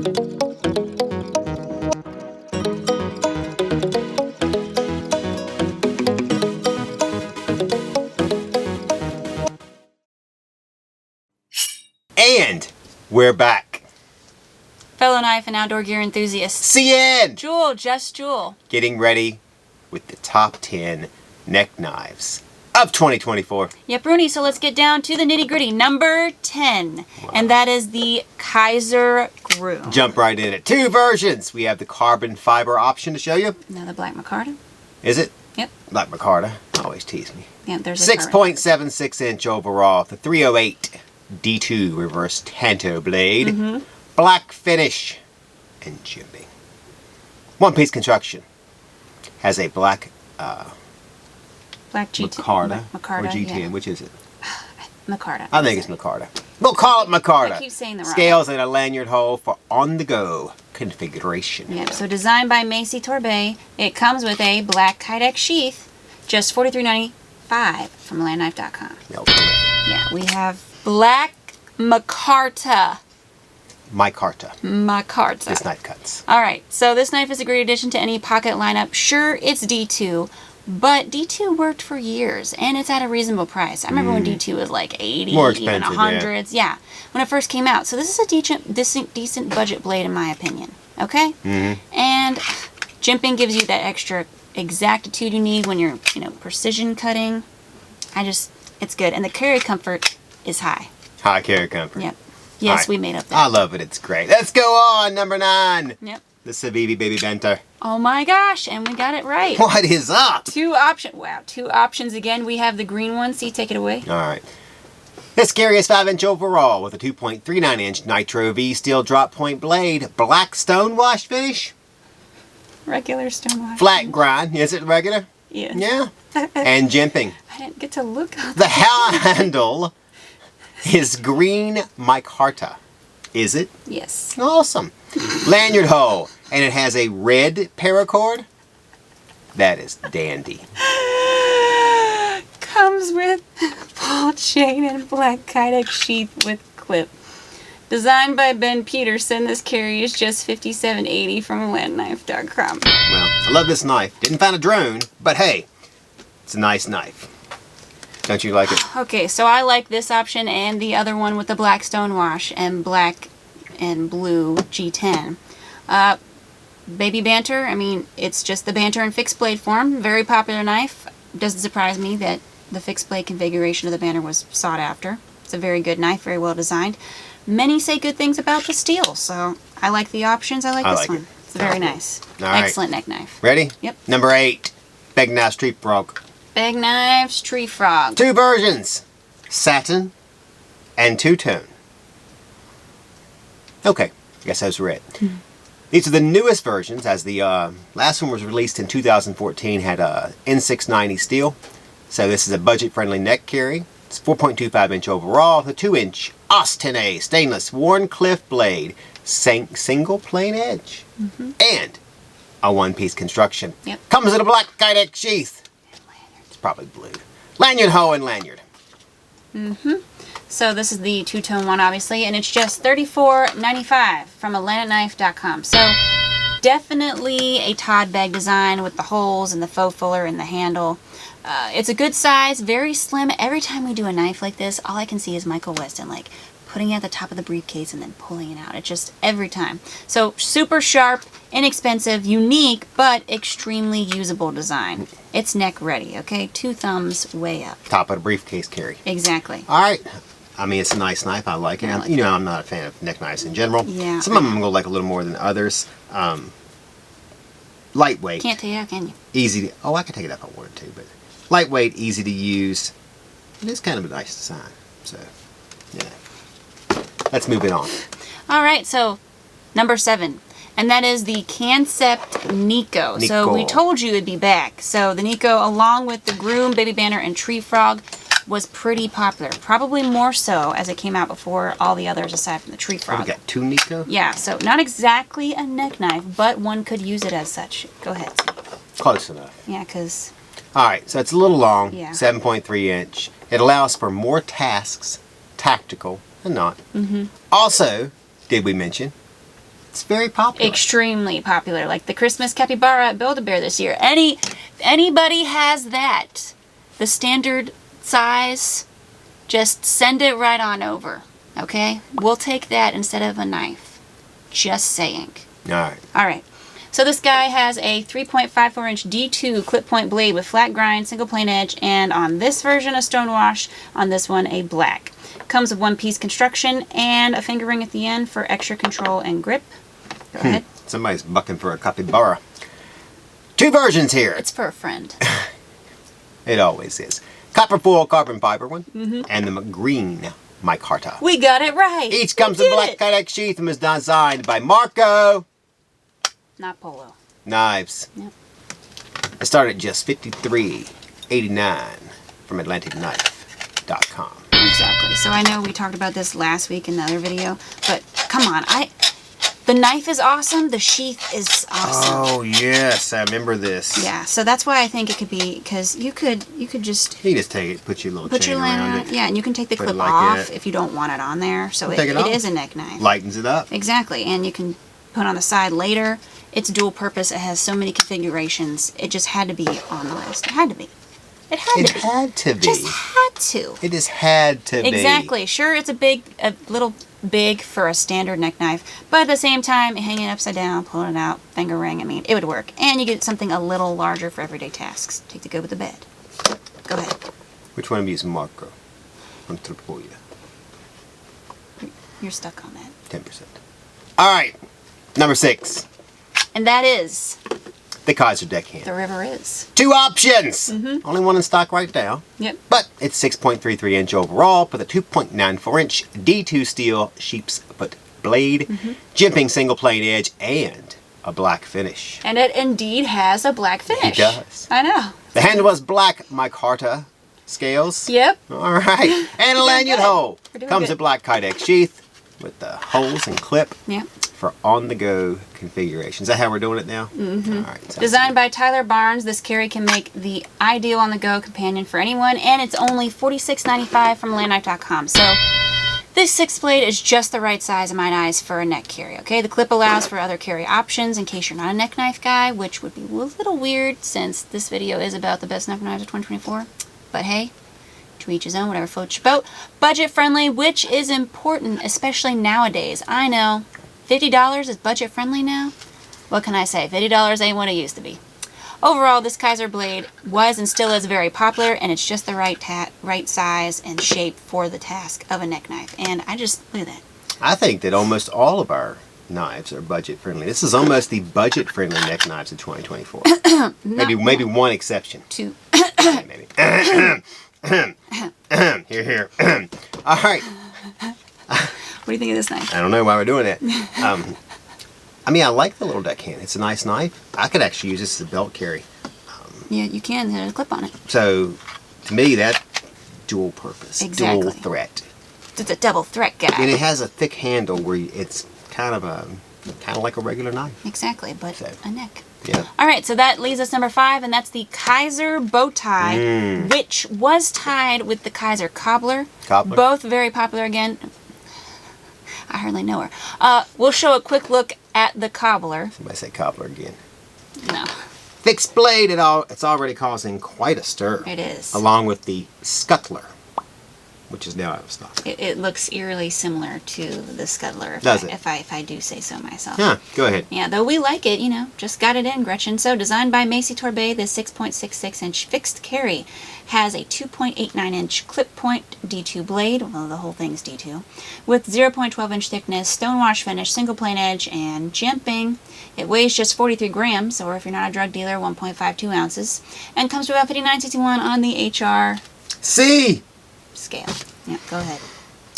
And we're back. Fellow knife and outdoor gear enthusiasts. Cee Just Jul. Getting ready with the top 10 neck knives of 2024. Yep, Rooney, so let's get down to the nitty gritty. Number 10. Wow. And that is the Kizer Groom. Jump right in it. 2 versions. We have the carbon fiber option to show you. Now the black micarta. Is it? Yep. Black micarta. Always tease me. Yeah, there's a 6.76 inch overall. The 308 D2 reverse tanto blade. Black finish and jimping. One-piece construction. Has a black micarta or GTN. Yeah. Which is it? Micarta. I think it's micarta. We'll call it micarta. I keep saying the wrong. Scales and a lanyard hole for on-the-go configuration. Yep. So designed by Macy Torbay, it comes with a black Kydex sheath, just $43.95 from LionKnife.com. Yeah, we have black micarta. Micarta. This knife cuts. Alright, so this knife is a great addition to any pocket lineup. Sure, it's D2, but D2 worked for years, and it's at a reasonable price. I remember when D2 was like 80, more expensive, even 100s. Yeah, when it first came out. So this is a decent budget blade in my opinion. Okay? And jimping gives you that extra exactitude you need when you're, precision cutting. It's good. And the carry comfort is high. High carry comfort. Yep. Yes, right. We made up that. I love it. It's great. Let's go on. Number 9. Yep. The Civivi Baby Banter. Oh my gosh, and we got it right. What is up? 2 options. Wow, 2 options again. We have the green one. See, take it away. All right. The scariest 5-inch overall with a 2.39-inch Nitro V steel drop point blade. Black stone wash finish. Regular stone wash. Flat grind. Is it regular? Yeah. Yeah. And jimping. I didn't get to look up. The handle is green micarta. Is it? Yes. Awesome. Lanyard hole. And it has a red paracord. That is dandy. Comes with ball chain and black Kydex sheath with clip. Designed by Ben Peterson, this carry is just $57.80 from LionKnife.com. Well, I love this knife. Didn't find a drone, but hey, it's a nice knife. Don't you like it? Okay, so I like this option and the other one with the black stone wash and black and blue G10. Baby Banter, I mean, it's just the Banter in fixed blade form. Very popular knife. Doesn't surprise me that the fixed blade configuration of the Banter was sought after. It's a very good knife, very well designed. Many say good things about the steel, so I like the options. I like this one. It's very nice. Excellent neck knife. Ready? Yep. Number 8, Begg Knives Tree Frog. Begg Knives Tree Frog. 2 versions, satin and two-tone. Okay, I guess I was red. These are the newest versions, as the last one was released in 2014, had a N690 steel. So this is a budget-friendly neck carry. It's 4.25-inch overall, the 2-inch Austin A stainless Warncliffe blade, single plain edge, and a one-piece construction. Yep. Comes in a black Kydex sheath. It's probably blue. Lanyard hole and lanyard. So this is the two-tone one, obviously, and it's just $34.95 from LionKnife.com. So definitely a Todd bag design with the holes and the faux fuller and the handle. It's a good size, very slim. Every time we do a knife like this, all I can see is Michael Weston, like, putting it at the top of the briefcase and then pulling it out. It's just every time. So super sharp, inexpensive, unique, but extremely usable design. It's neck ready, okay? 2 thumbs way up. Top of the briefcase carry. Exactly. All right. I mean, it's a nice knife. I like it. I like you know, I'm not a fan of neck knives in general. Yeah. Some of them go like a little more than others. Lightweight. Can't take it out, can you? Easy to... Oh, I could take it out if I wanted to, but... Lightweight, easy to use. It is kind of a nice design. So, yeah. Let's move it on. All right, so number 7. And that is the Kansept Niko. So we told you it'd be back. So the Niko, along with the Groom, Baby Banter, and Tree Frog, was pretty popular. Probably more so as it came out before all the others aside from the Tree Frog. Oh, we got 2 Niko? Yeah, so not exactly a neck knife, but one could use it as such. Go ahead. Close enough. Yeah, because... Alright, so it's a little long, yeah. 7.3 inch. It allows for more tasks, tactical and not. Also, did we mention, It's very popular. Extremely popular. Like the Christmas capybara at Build-A-Bear this year. Anybody has that, the standard size, just send it right on over. Okay? We'll take that instead of a knife. Just saying. Alright. Alright. So this guy has a 3.54 inch D2 clip point blade with flat grind, single plane edge, and on this version a stonewash, on this one a black. Comes with one piece construction and a finger ring at the end for extra control and grip. Go ahead. Somebody's bucking for a capybara. 2 versions here. It's for a friend. It always is. Copper foil carbon fiber one, and the green micarta. We got it right. Each comes with black kydex sheath and was designed by Marco. Not Polo. Knives. Yep. It started at just $53.89 from AtlanticKnife.com. Exactly. So I know we talked about this last week in the other video, but come on, the knife is awesome. The sheath is awesome. Oh yes, I remember this. Yeah. So that's why I think it could be, because you could just You just take it, put your little chain around it. Yeah, and you can take the Put it clip like off that. if you don't want it on there. So Take it it off. is a neck knife. Lightens it up. Exactly, and you can put on the side later. It's dual purpose. It has so many configurations. It just had to be on the list. It had to be. It had It to be. had to be. Just had to. It just had to be. Exactly. Sure, it's a little big for a standard neck knife, but at the same time, hanging it upside down, pulling it out, finger ring, I mean, it would work. And you get something a little larger for everyday tasks. Take to go with the bed. Go ahead. Which one of you is Marco? I'm through for you. You're stuck on that. 10%. Alright. Number 6. And that is The Kizer Deckhand. the River is. 2 options! Only one in stock right now. Yep. But it's 6.33 inch overall with a 2.94 inch D2 steel sheepsfoot blade, jimping single plane edge, and a black finish. And it indeed has a black finish. It does. I know. The handle was black micarta scales. Yep. Alright. And a lanyard good. hole. We're doing Comes good. with black kydex sheath with the holes and clip Yep. for on-the-go configuration. Is that how we're doing it now? Alright. Designed by Tyler Barnes, this carry can make the ideal on-the-go companion for anyone, and it's only $46.95 from LionSteel.com. So this 6th blade is just the right size in my eyes for a neck carry. Okay, the clip allows for other carry options in case you're not a neck knife guy, which would be a little weird since this video is about the best neck knives of 2024. But hey, to each his own, whatever floats your boat. Budget friendly, which is important, especially nowadays. I know, $50 is budget friendly now. What can I say? $50 ain't what it used to be. Overall, this Kizer blade was and still is very popular, and it's just the right size and shape for the task of a neck knife. And I just, look at that. I think that almost all of our knives are budget friendly. This is almost the budget friendly neck knives of 2024. maybe one exception. Two. Maybe. Here. All right. What do you think of this knife? I don't know why we're doing that. I mean, I like the little deckhand. It's a nice knife. I could actually use this as a belt carry. Yeah, you can. There's a clip on it. So, to me, that dual purpose, Exactly. dual threat. It's a double threat guy. And it has a thick handle where it's kind of like a regular knife. Exactly, but So. a neck. Yeah. All right, so that leaves us number 5, and that's the Kizer Bowtie, which was tied with the Kizer Cobbler. Cobbler. Both very popular again. I hardly know her. We'll show a quick look at the Cobbler. Somebody say cobbler again. No, Fixed blade, it's already causing quite a stir. it is. Along with the scuttler, which is now out of stock. It looks eerily similar to the Scuttler, Does it? if I do say so myself. Yeah, go ahead. Yeah, though we like it, just got it in, Gretchen. So, designed by Macy Torbay, the 6.66 inch fixed carry has a 2.89 inch clip point D2 blade, well, the whole thing's D2, with 0.12 inch thickness, stonewash finish, single plane edge, and jimping. It weighs just 43 grams, or if you're not a drug dealer, 1.52 ounces, and comes to about $59.61 on the HR C! scale. Yeah, go ahead.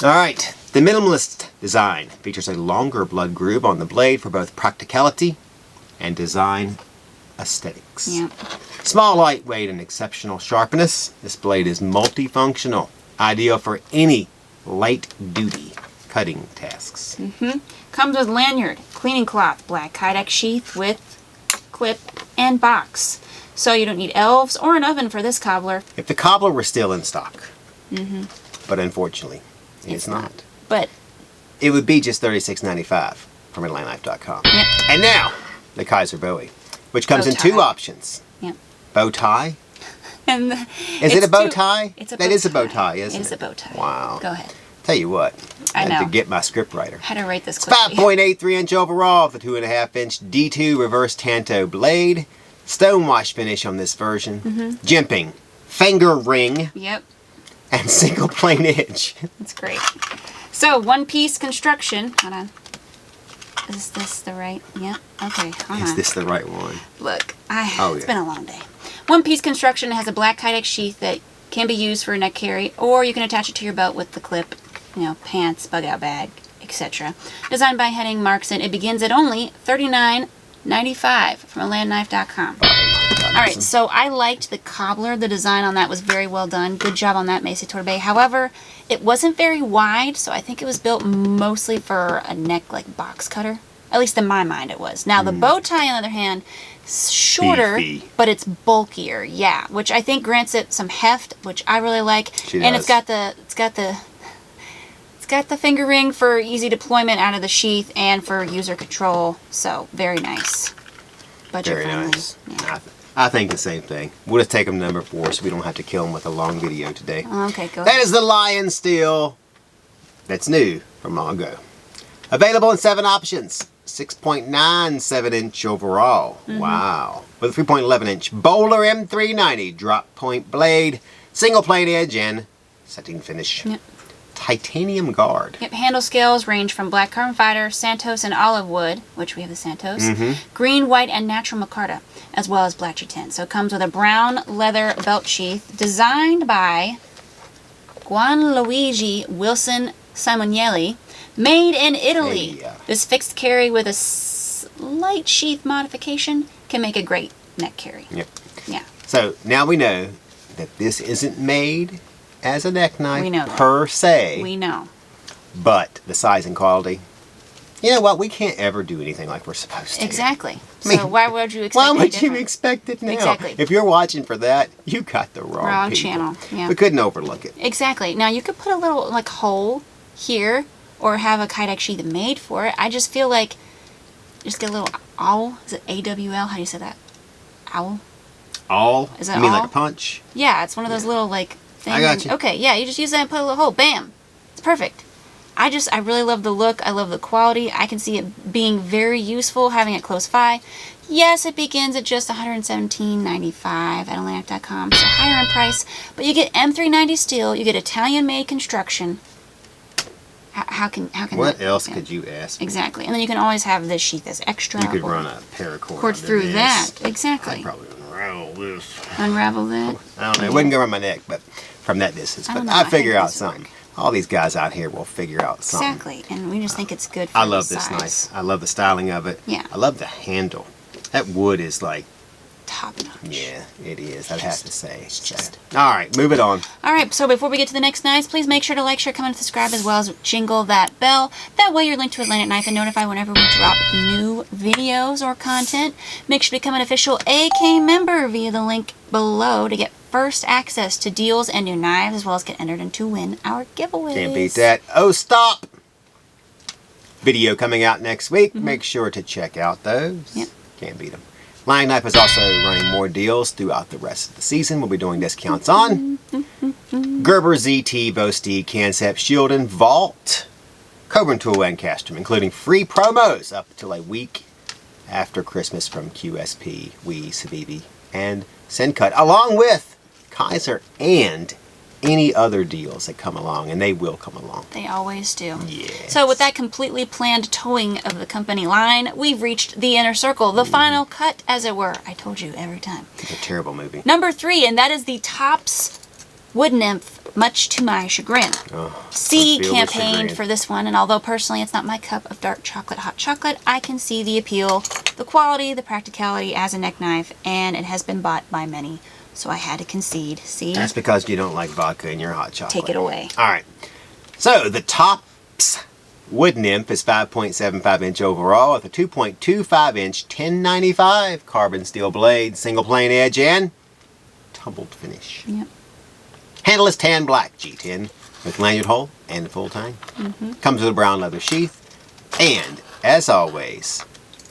Alright, the minimalist design features a longer blood groove on the blade for both practicality and design aesthetics. Yeah. Small, lightweight, and exceptional sharpness, this blade is multifunctional, ideal for any light-duty cutting tasks. Comes with lanyard, cleaning cloth, black kydex sheath with clip and box. So you don't need elves or an oven for this cobbler. If the cobbler were still in stock, but unfortunately, it's not. But It would be just $36.95 from LionSteel.com. Yep. And now, the Kizer Bowtie, which comes in Bow tie. 2 options. Yep. Bow tie. And Is it a bow tie? It's a bow That is a bow tie, tie, isn't it? It is a bow tie. Wow. Go ahead. Tell you what, I had know. to get my script writer. How to write this It's quickly. 5.83 inch overall with a 2.5 inch D2 reverse tanto blade. Stonewash finish on this version. Jimping, finger ring, Yep. and single plane edge. That's great. So, one-piece construction. Hold on. Is this the right? Yep. Okay, hold on. Is this the right one? Look, yeah. it's been a long day. One-piece construction has a black Kydex sheath that can be used for a neck carry, or you can attach it to your belt with the clip, pants, bug-out bag, etc. Designed by Henning Markson. It begins at only $39.95 from LionKnife.com. Alright, so I liked the cobbler. The design on that was very well done. Good job on that, Macy Torbay. However, it wasn't very wide, so I think it was built mostly for a neck like box cutter. At least in my mind it was. Now the bow tie, on the other hand, is shorter, Beefy. but it's bulkier. Yeah, which I think grants it some heft, which I really like. She and does. it's got the finger ring for easy deployment out of the sheath and for user control. So very nice. Budget Very friendly. nice. Yeah. I think the same thing. We'll just take them number 4 so we don't have to kill them with a long video today. Okay, go That ahead. is the LionSteel that's new from long ago. Available in 7 options. 6.97 inch overall. Wow. With a 3.11 inch Bowler M390 drop point blade, single plane edge, and sateen finish. Yep. Titanium guard. Yep, handle scales range from black carbon fiber, Santos, and olive wood, which we have the Santos, green, white, and natural micarta, as well as black tin. So it comes with a brown leather belt sheath designed by Gianluigi Wilson Simonelli, made in Italy. Hey, This fixed carry with a slight sheath modification can make a great neck carry. Yep. Yeah. So now we know that this isn't made as a neck knife We know that. per se, We know. but the size and quality. You know what? We can't ever do anything like we're supposed to. Exactly. I mean, So why would you expect Why any would you different? expect it now? Exactly. If you're watching for that, you got the wrong people. channel. Yeah. We couldn't overlook it. Exactly. Now you could put a little hole here or have a Kydex sheath made for it. I just feel like just get a little owl. Is it AWL? How do you say that? Owl? All? Is that you mean all? like a punch? Yeah, it's one of those little things. I got you. Okay, yeah, you just use that and put a little hole. Bam. It's perfect. I really love the look. I love the quality. I can see it being very useful, having it close by. Yes, it begins at just $117.95 at LionSteel.com, so higher in price. But you get M390 steel, you get Italian-made construction. How can What that else happen? could you ask for? Exactly, and then you can always have this sheath as extra. You could or run a paracord cord under through this. that. I'd Exactly. probably unravel this. Unravel that. I don't know. It wouldn't go around my neck, but from that distance. I But don't know. I I figure think out this would something. All these guys out here will figure out something. Exactly, and we just think it's good for I love the this size. knife. I love the styling of it. Yeah. I love the handle. That wood is like, Top notch. yeah, it is. I'd have to say. just- All right, move it on. Alright, so before we get to the next knives, please make sure to like, share, comment, and subscribe, as well as jingle that bell. That way you're linked to Atlantic Knife and notified whenever we drop new videos or content. Make sure to become an official AK member via the link below to get first access to deals and new knives, as well as get entered to win our giveaways. Can't beat that. Oh, stop! Video coming out next week. Make sure to check out those. Yep. Can't beat them. Lion Knife is also running more deals throughout the rest of the season. We'll be doing discounts on Gerber ZT, Bowtie, Kansept, Shield, and Vault, Cobra Tool, and Castrum, including free promos up until a week after Christmas from QSP, Wii, Civivi, and Sencut, along with Kizer and any other deals that come along, and they will come along. They always do. Yes. So with that completely planned towing of the company line, we've reached the inner circle, the final cut, as it were. I told you every time. It's a terrible movie. Number 3, and that is the Tops Wood Nymph, much to my chagrin. Oh, C I feel the campaigned chagrin. for this one, and although personally it's not my cup of dark chocolate, hot chocolate, I can see the appeal, the quality, the practicality as a neck knife, and it has been bought by many. So I had to concede. See? That's because you don't like vodka in your hot chocolate. Take it away. All right. So the Tops Wood Nymph is 5.75 inch overall with a 2.25 inch 1095 carbon steel blade, single plane edge, and tumbled finish. Yep. Handle is tan black G10 with lanyard hole and the full tang. Comes with a brown leather sheath and as always,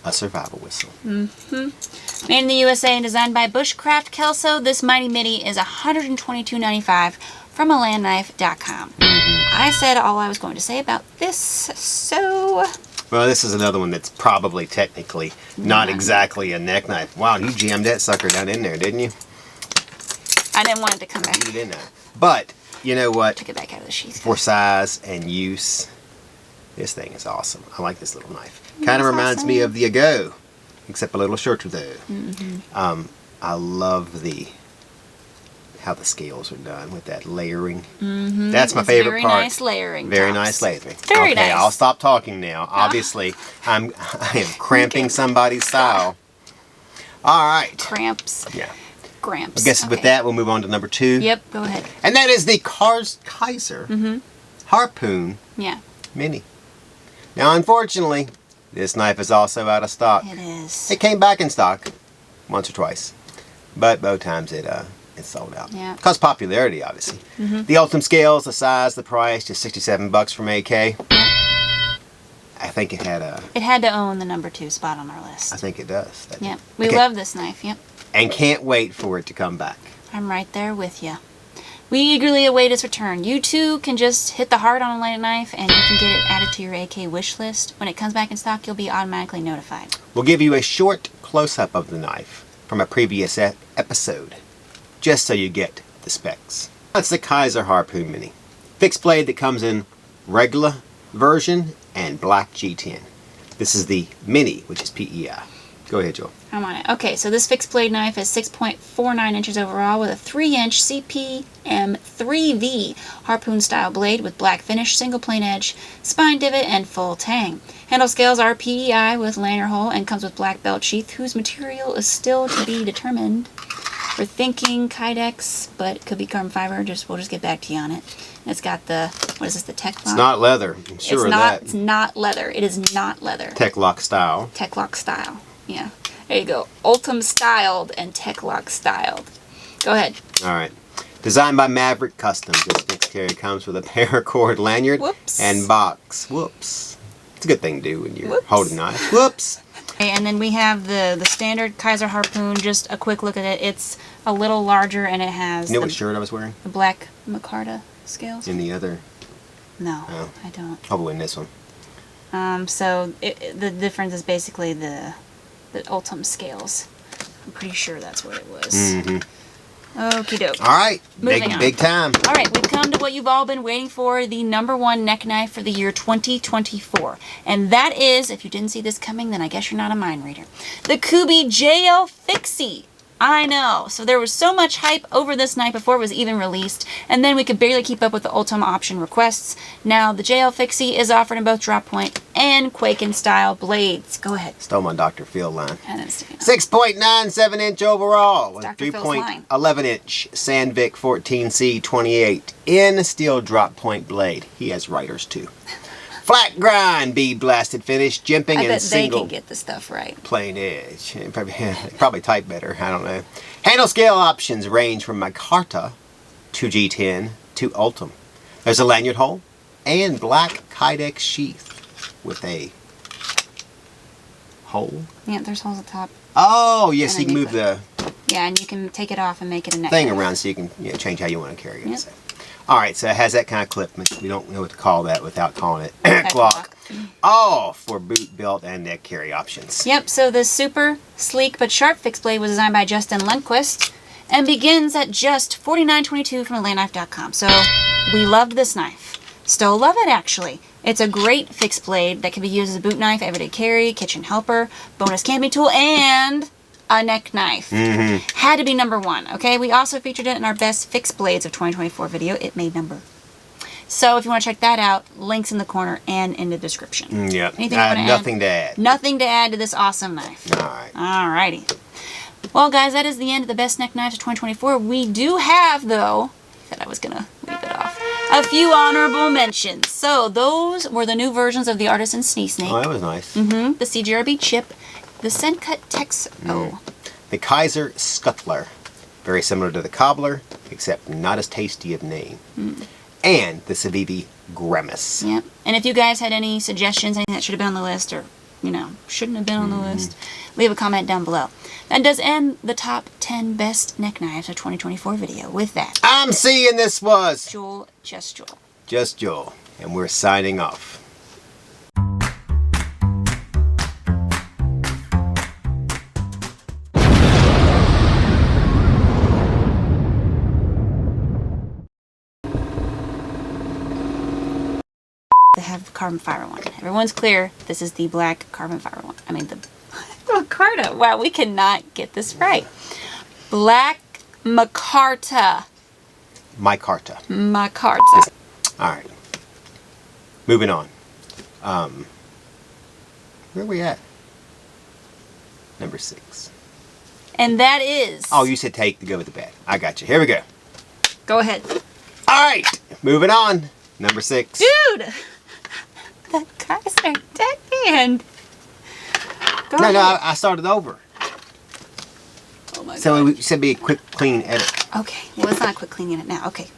a survival whistle. Made in the USA and designed by Bushcraft Kelso, this mighty mini is $122.95 from landknife.com. I said all I was going to say about this, so... Well, this is another one that's probably technically not exactly a neck knife. Wow, you jammed that sucker down in there, didn't you? I didn't want it to come back. You didn't. But, you know what? Took it back out of the sheath. For size and use, this thing is awesome. I like this little knife. Kind of reminds me of the Ago, except a little shorter though. I love how the scales are done with that layering. That's my favorite part. Very nice layering. Very nice layering. Very okay, nice. I'll stop talking now. Obviously, I am cramping somebody's style. All right. Cramps. Yeah. Gramps. I guess with that, we'll move on to number 2. Yep, go ahead. And that is the Kizer Harpoon Mini. Now, unfortunately, this knife is also out of stock. It is. It came back in stock once or twice, but both times it sold out. Yeah. Because popularity, obviously. The Ultim scales, the size, the price, just $67 from AK. I think it had a... It had to own the number 2 spot on our list. I think it does. Yep. We love this knife, yep. And can't wait for it to come back. I'm right there with you. We eagerly await its return. You too can just hit the heart on a light knife and you can get it added to your AK wish list. When it comes back in stock, you'll be automatically notified. We'll give you a short close-up of the knife from a previous episode, just so you get the specs. That's the Kizer Harpoon Mini. Fixed blade that comes in regular version and black G10. This is the Mini, which is PEI. Go ahead, Joel. I'm on it. Okay, so this fixed blade knife is 6.49 inches overall with a 3-inch CPM 3V harpoon style blade with black finish, single plane edge, spine divot, and full tang. Handle scales are PEI with lanyard hole and comes with black belt sheath whose material is still to be determined. We're thinking Kydex, but it could be carbon fiber. We'll just get back to you on it. And it's got the, what is this, the Tech Lock? It's not leather. I'm sure of that. It's not leather. It is not leather. Tech Lock style. Tech Lock style. Yeah. There you go. Ultim styled and Tech Lock styled. Go ahead. All right. Designed by Maverick Customs. This fixed carry comes with a paracord lanyard and box. Whoops. It's a good thing to do when you're holding a knife. Whoops. Okay, and then we have the standard Kizer Harpoon. Just a quick look at it. It's a little larger and it has You know what shirt I was wearing? the black micarta scales. In the other? No, Oh. I don't. Probably in this one. So the difference is basically the Ultim scales. I'm pretty sure that's what it was. Okie doke. All right. Moving on. Big time. All right, we've come to what you've all been waiting for, the #1 neck knife for the year 2024. And that is, if you didn't see this coming, then I guess you're not a mind reader, the Kubey JL Fixie. I know. So there was so much hype over this knife before it was even released, and then we could barely keep up with the Ultim option requests. Now, the JL Fixie is offered in both drop point and Quaken style blades. Go ahead. Stole my Dr. Phil line. And then stick it on. 6.97 inch overall with Dr. Phil's line. 3.11 inch Sandvik 14C28 in steel drop point blade. He has writers too. Flat grind, bead blasted finish, jimping, I and bet single they can get the stuff right. plain edge. Probably type better. I don't know. Handle scale options range from micarta to G10 to Ultim. There's a lanyard hole and black Kydex sheath with a hole. Yeah, there's holes at the top. Oh, yes, And you can then move the Yeah, and you can take it off and make it a neck thing knife. around so you can change how you want to carry it. Yep. So. All right, so it has that kind of clip. We don't know what to call that without calling it Glock. All for boot, belt, and neck carry options. Yep, so this super sleek but sharp fixed blade was designed by Justin Lundquist and begins at just $49.22 from landknife.com. So we loved this knife. Still love it, actually. It's a great fixed blade that can be used as a boot knife, everyday carry, kitchen helper, bonus camping tool, and a neck knife. Had to be #1, okay? We also featured it in our best fixed blades of 2024 video. It made number. So if you want to check that out, links in the corner and in the description. Yep. Anything you want to nothing add? to add. Nothing to add to this awesome knife. All right. Alrighty. Well, guys, that is the end of the best neck knives of 2024. We do have, though, I said I was going to leave it off, a few honorable mentions. So those were the new versions of the Artisan Snee Snake. Oh, that was nice. The CGRB Chip, the Sencut Texo. The Kizer Scuttler. Very similar to the Cobbler, except not as tasty of name. And the Civivi Grimace. Yeah. And if you guys had any suggestions, anything that should have been on the list, or you know, shouldn't have been on the list, leave a comment down below. That does end the top 10 best neck knives of 2024 video. With that, I'm seeing this was Jul, Just Jul. Just Jul, and we're signing off. They have the carbon fiber one. Everyone's clear. This is the black carbon fiber one. I mean the micarta. Wow, we cannot get this right. Black micarta. Micarta. Micarta. All right. Moving on. Where are we at? Number 6. And that is. Oh, you said take to go with the bag. I got you. Here we go. Go ahead. All right. Moving on. Number 6. Dude. The Kizer Deckhand. Go No, ahead. I started over. Oh my So God. it should be a quick, clean edit. Okay. Well, it's not a quick cleaning it now. Okay.